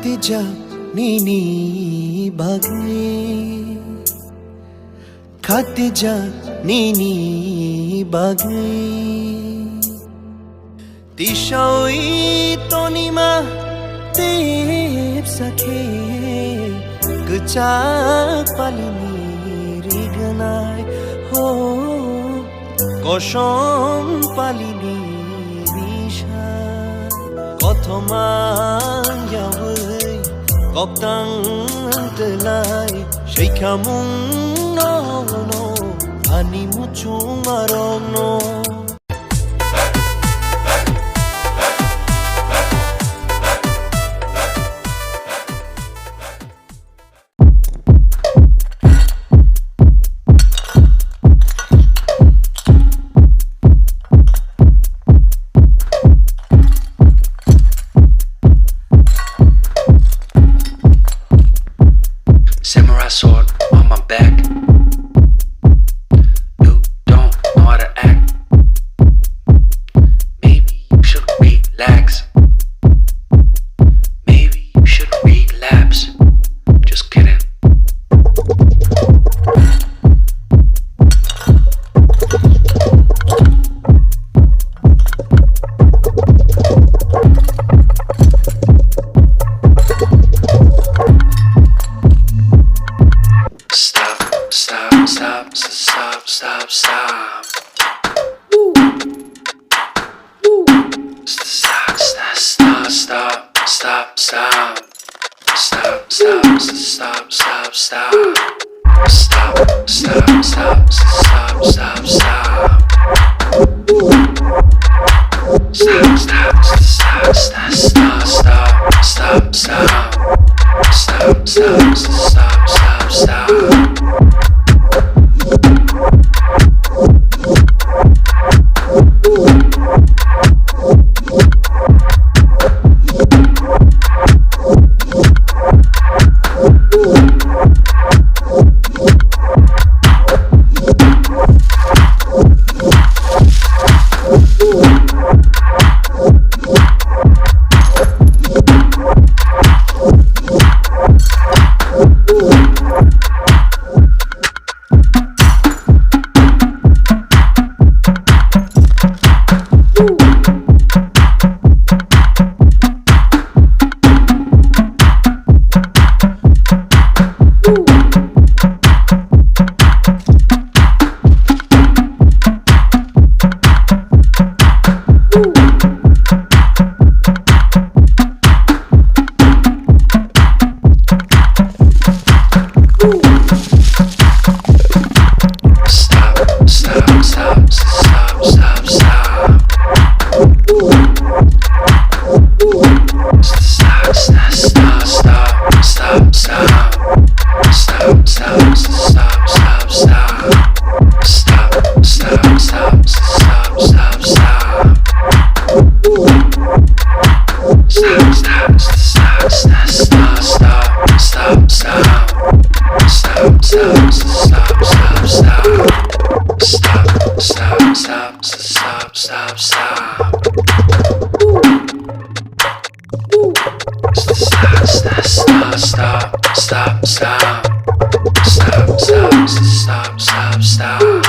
Khatija nini bagne Khatija nini bagne Tishawi tonima tep sakhe Gecak palini riganai ho Koshom palini risha Kothoman yawe Koptang telai Sheikhamung no no Ani muchung marong no Samurai sword on my back. You don't know how to act. Maybe you should relax. Maybe you should relapse. Just kidding. Stop. Woo. Woo. Stop. Stop.